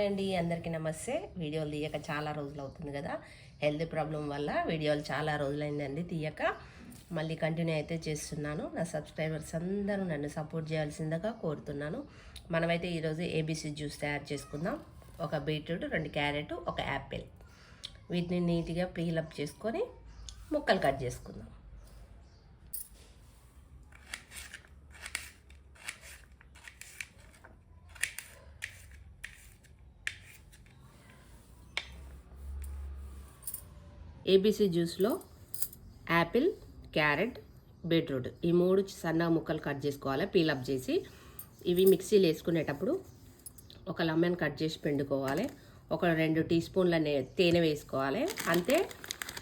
అండి అందరికీ నమస్తే. వీడియోలు తీయక చాలా రోజులు అవుతుంది కదా, హెల్త్ ప్రాబ్లం వల్ల వీడియోలు చాలా రోజులైందండి తీయక. మళ్ళీ కంటిన్యూ అయితే చేస్తున్నాను. నా సబ్స్క్రైబర్స్ అందరూ నన్ను సపోర్ట్ చేయాల్సిందిగా కోరుతున్నాను. మనమైతే ఈరోజు ఏబీసీ జ్యూస్ తయారు చేసుకుందాం. ఒక బీట్రూట్, 2 క్యారెట్, ఒక యాపిల్, వీటిని నీట్గా పీలప్ చేసుకొని ముక్కలు కట్ చేసుకుందాం. ఏబీసీ జ్యూస్లో యాపిల్, క్యారెట్, బీట్రూట్ ఈ 3 సన్నగా ముక్కలు కట్ చేసుకోవాలి పీలప్ చేసి. ఇవి మిక్సీలో వేసుకునేటప్పుడు ఒక లెమన్ కట్ చేసి పిండుకోవాలి. ఒక 2 టీ స్పూన్ల తేనె వేసుకోవాలి అంతే.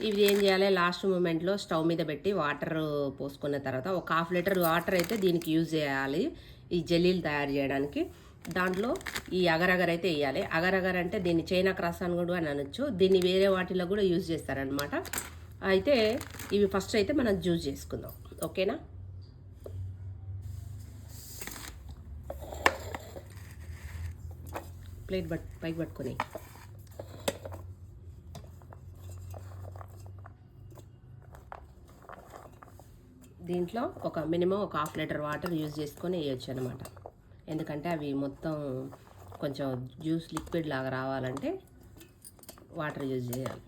ఇవి ఏం చేయాలి, లాస్ట్ మూమెంట్లో స్టవ్ మీద పెట్టి వాటర్ పోసుకున్న తర్వాత ఒక 1/2 లీటర్ వాటర్ అయితే దీనికి యూజ్ చేయాలి, ఈ జెల్లీలు తయారు చేయడానికి. దాంట్లో ఈ అగరగర్ అయితే వేయాలి. అగరగర్ అంటే దీన్ని చైనా క్రాస్ అని కూడా అని అనొచ్చు. దీన్ని వేరే వాటిలో కూడా యూజ్ చేస్తారనమాట. అయితే ఇవి ఫస్ట్ అయితే మనం జ్యూస్ చేసుకుందాం, ఓకేనా. ప్లేట్ పైకి పట్టుకొని దీంట్లో ఒక మినిమం ఒక 1/2 లీటర్ వాటర్ యూజ్ చేసుకొని వేయచ్చు అనమాట. ఎందుకంటే అవి మొత్తం కొంచెం జ్యూస్ లిక్విడ్ లాగా రావాలంటే వాటర్ యూజ్ చేయాలి.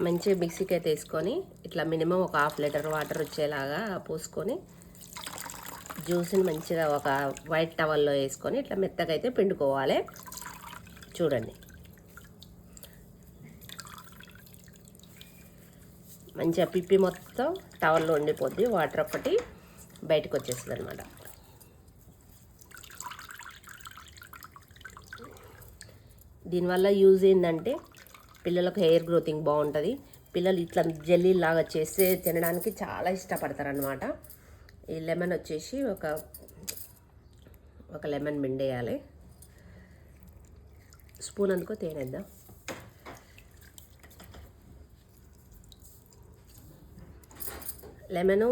మంచిగా మిక్సీకి అయితే వేసుకొని ఇట్లా మినిమం ఒక 1/2 లీటర్ వాటర్ వచ్చేలాగా పోసుకొని జ్యూస్ని మంచిగా ఒక వైట్ టవల్లో వేసుకొని ఇట్లా మెత్తగా అయితే పిండుకోవాలి. చూడండి, మంచిగా పిప్పి మొత్తం టవల్లో ఉండిపోద్ది, వాటర్ ఒక్కటి బయటకు వచ్చేస్తుంది అనమాట. దీనివల్ల యూజ్ ఏంటంటే పిల్లలకు హెయిర్ గ్రోతింగ్ బాగుంటుంది. పిల్లలు ఇట్లా జెల్లీ లాగా చేస్తే తినడానికి చాలా ఇష్టపడతారు అనమాట. ఈ లెమన్ వచ్చేసి ఒక లెమన్ పిండేయాలి. స్పూన్ అందుకో తేనేద్దాం. లెమను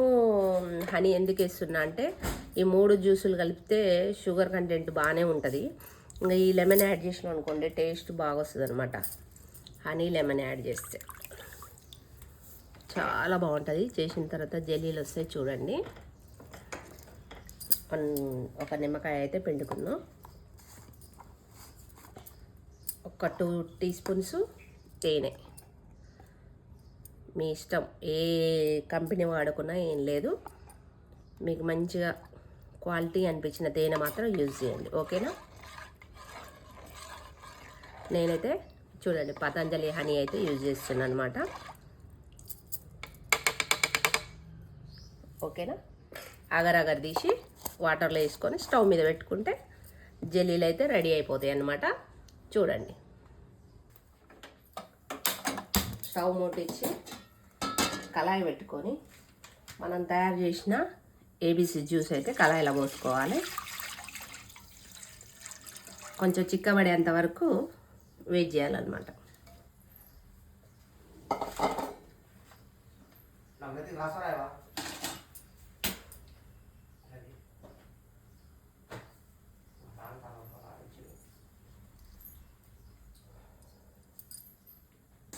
హనీ ఎందుకు వేస్తున్నా అంటే ఈ 3 జ్యూసులు కలిపితే షుగర్ కంటెంట్ బాగానే ఉంటుంది. ఇంకా ఈ లెమన్ యాడ్ చేసినాం అనుకోండి టేస్ట్ బాగా వస్తుంది అనమాట. హనీ లెమన్ యాడ్ చేస్తే చాలా బాగుంటుంది. చేసిన తర్వాత జెల్లీలు వస్తాయి చూడండి. ఒక నిమ్మకాయ అయితే పిండుకుందాం. ఒక 2 టీ స్పూన్స్ తేనె, మీ ఇష్టం, ఏ కంపెనీ వాడుకున్నా ఏం లేదు. మీకు మంచిగా క్వాలిటీ అనిపించిన తేనె మాత్రం యూజ్ చేయండి, ఓకేనా. నేనైతే చూడండి పతంజలి హనీ అయితే యూజ్ చేస్తున్నాను అనమాట, ఓకేనా. అగరగర్ తీసి వాటర్లో వేసుకొని స్టవ్ మీద పెట్టుకుంటే జెల్లీలు అయితే రెడీ అయిపోతాయి అన్నమాట. చూడండి, స్టవ్ మూటిచ్చి కళాయి పెట్టుకొని మనం తయారు చేసిన ఏబీసీ జ్యూస్ అయితే కళాయిలో పోసుకోవాలి. కొంచెం చిక్కబడేంత వరకు వెయిట్ చేయాలన్నమాట.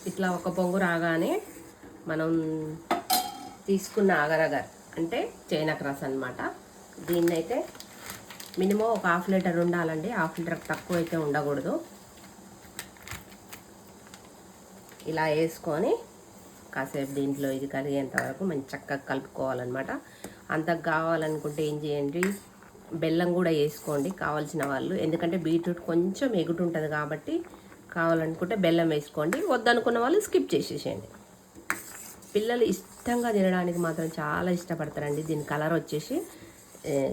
ఇట్లా ఒక పొంగు రాగానే మనం తీసుకున్న అగరగర్ అంటే చైనా క్రాస్ అనమాట. దీన్నైతే మినిమం ఒక 1/2 లీటర్ ఉండాలండి, 1/2 లీటర్ తక్కువ అయితే ఉండకూడదు. ఇలా వేసుకొని కాసేపు దీంట్లో ఇది కరిగేంత వరకు మంచి చక్కగా కలుపుకోవాలన్నమాట. అంతకు కావాలనుకుంటే ఏం చేయండి, బెల్లం కూడా వేసుకోండి కావాల్సిన వాళ్ళు. ఎందుకంటే బీట్రూట్ కొంచెం ఎగుటుంటుంది కాబట్టి కావాలనుకుంటే బెల్లం వేసుకోండి, వద్దనుకున్న వాళ్ళు స్కిప్ చేసేసేయండి. పిల్లలు ఇష్టంగా తినడానికి మాత్రం చాలా ఇష్టపడతారండి. దీని కలర్ వచ్చేసి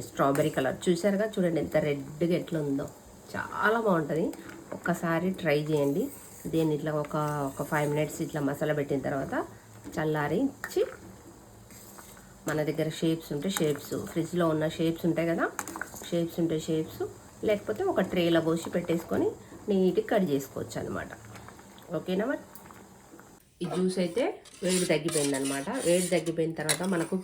స్ట్రాబెర్రీ కలర్, చూసారుగా, చూడండి ఎంత రెడ్గా ఎట్లా ఉందో, చాలా బాగుంటుంది. ఒక్కసారి ట్రై చేయండి. దీన్ని ఇట్లా ఒక 5 మినిట్స్ ఇట్లా మసాలా పెట్టిన తర్వాత చల్లారించి మన దగ్గర షేప్స్ ఉంటే షేప్స్, ఫ్రిడ్జ్లో ఉన్న షేప్స్ ఉంటాయి కదా, షేప్స్ ఉంటే షేప్స్, లేకపోతే ఒక ట్రేలో పోసి పెట్టేసుకొని నీట్గా కట్ చేసుకోవచ్చు అనమాట, ఓకేనా. మరి ఈ జ్యూస్ అయితే వేడి తగ్గిపోయింది అనమాట. వేడి తగ్గిపోయిన తర్వాత మనకు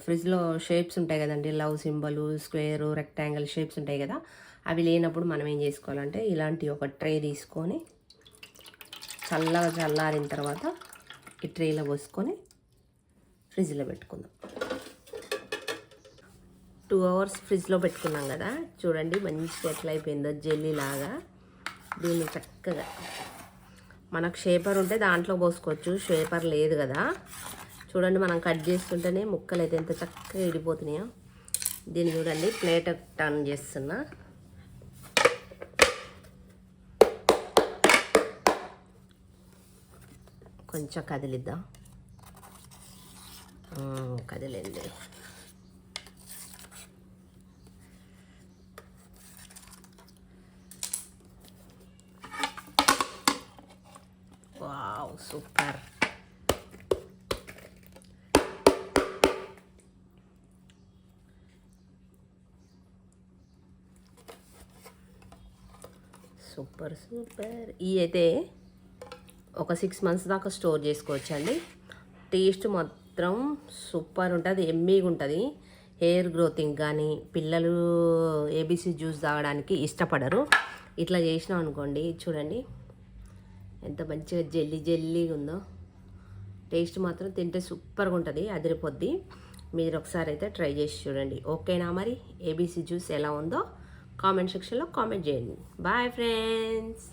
ఫ్రిడ్జ్లో షేప్స్ ఉంటాయి కదండి, love symbol, square, rectangle shapes ఉంటాయి కదా. అవి లేనప్పుడు మనం ఏం చేసుకోవాలంటే ఇలాంటి ఒక ట్రే తీసుకొని చల్లగా చల్లారిన తర్వాత ఈ ట్రేలో పోసుకొని ఫ్రిడ్జ్లో పెట్టుకుందాం. 2 hours ఫ్రిడ్జ్లో పెట్టుకున్నాం కదా, చూడండి మంచిగా ఎట్లా అయిపోయిందో జెల్లీ లాగా. దీన్ని చక్కగా మనకు షేపర్ ఉంటే దాంట్లో పోసుకోవచ్చు, షేపర్ లేదు కదా. చూడండి మనం కట్ చేస్తుంటేనే ముక్కలు అయితే ఎంత చక్కగా ఇడిపోతున్నాయో. దీన్ని చూడండి ప్లేట్ టర్న్ చేస్తున్నా. కొంచెం కదిలిద్దాం, కదిలింది. Wow super. Super super. ఇవి అయితే ఒక 6 months దాకా స్టోర్ చేసుకోవచ్చండి. టేస్ట్ మాత్రం సూపర్ ఉంటుంది, ఎమ్మీగా ఉంటుంది. హెయిర్ గ్రోతింగ్ కానీ, పిల్లలు ఏబీసీ జ్యూస్ తాగడానికి ఇష్టపడరు. ఇట్లా చేసినాం అనుకోండి, చూడండి ఎంత మంచిగా జెల్లీ జెల్లీగా ఉందో. టేస్ట్ మాత్రం తింటే సూపర్గా ఉంటుంది, అదిరిపోద్ది. మీరు ఒకసారి అయితే ట్రై చేసి చూడండి. ఓకేనా మరి? ఏబీసీ జ్యూస్ ఎలా ఉందో కామెంట్ సెక్షన్లో కామెంట్ చేయండి. Bye friends.